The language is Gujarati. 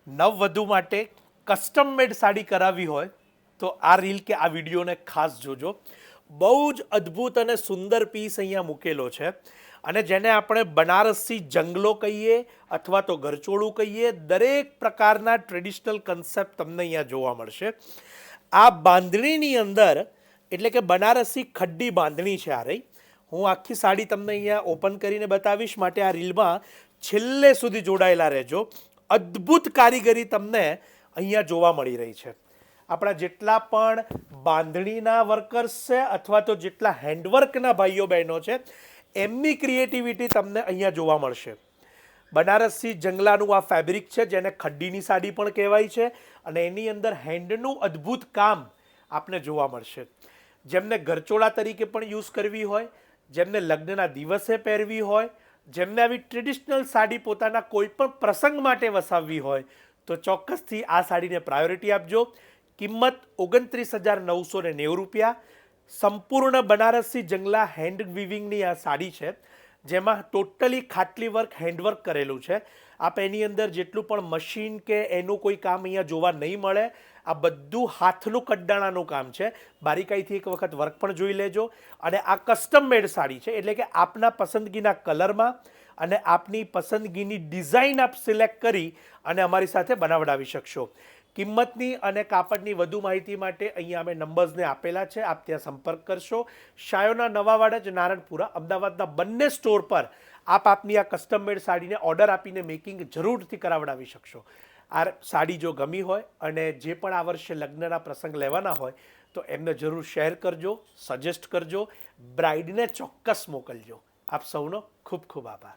નવવધુ માટે કસ્ટમ મેડ સાડી કરાવી હોય તો આ રીલ કે આ વિડીયોને ખાસ જોજો. બહુ જ અદ્ભુત અને સુંદર પીસ અહીંયા મૂકેલો છે અને જેને આપણે બનારસી જંગલો કહીએ અથવા તો ઘરચોળું કહીએ, દરેક પ્રકારના ટ્રેડિશનલ કન્સેપ્ટ તમને અહીંયા જોવા મળશે. આ બાંધણીની અંદર એટલે કે બનારસી ખડ્ડી બાંધણી છે આ રહી. હું આખી સાડી તમને અહીંયા ઓપન કરીને બતાવીશ, માટે આ રીલમાં છેલ્લે સુધી જોડાયેલા રહેજો. અદ્ભુત કારીગરી તમને અહીંયા જોવા મળી રહી છે. આપણા જેટલા પણ બાંધણીના વર્કર્સ છે અથવા તો જેટલા હેન્ડવર્કના ભાઈઓ બહેનો છે એમની ક્રિએટિવિટી તમને અહીંયા જોવા મળશે. બનારસી જંગલાનું આ ફેબ્રિક છે જેને ખડ્ડીની સાડી પણ કહેવાય છે અને એની અંદર હેન્ડનું અદ્ભુત કામ આપને જોવા મળશે. જેમને ઘરચોળા તરીકે પણ યુઝ કરવી હોય, જેમને લગ્નના દિવસે પહેરવી હોય, જેમને આવી ટ્રેડિશનલ સાડી પોતાના કોઈ પણ પ્રસંગ માટે વસાવવી હોય તો ચોક્કસથી આ સાડીને પ્રાયોરિટી આપજો. કિંમત 29,990 રૂપિયા. સંપૂર્ણ બનારસી જંગલા હેન્ડ વિવિંગની આ સાડી છે જેમાં ટોટલી ખાટલી વર્ક હેન્ડવર્ક કરેલું છે. આપ એની અંદર જેટલું પણ મશીન કે એનું કોઈ કામ અહીંયા જોવા નહીં મળે. આ બધું હાથનું કડ્ડાણાનું કામ છે. બારીકાઈથી એક વખત વર્ક પણ જોઈ લેજો. અને આ કસ્ટમ મેડ સાડી છે એટલે કે આપના પસંદગીના કલરમાં અને આપની પસંદગીની ડિઝાઇન આપ સિલેક્ટ કરી અને અમારી સાથે બનાવડાવી શકશો. કિંમતની અને કાપડની વધુ માહિતી માટે અહીંયા અમે નંબર્સને આપેલા છે, આપ ત્યાં સંપર્ક કરશો. શાયોના નવાવાડા, નારણપુરા, અમદાવાદના બંને સ્ટોર પર આપ આપની આ કસ્ટમ મેડ સાડીને ઓર્ડર આપીને મેકિંગ જરૂરથી કરાવડાવી શકશો. આ સાડી જો ગમી હોય અને જે પણ આ વર્ષે લગ્નના પ્રસંગ લેવાના હોય તો એમને જરૂર શેર કરજો, સજેસ્ટ કરજો, બ્રાઇડને ચોક્કસ મોકલજો. આપ સૌનો ખૂબ ખૂબ આભાર.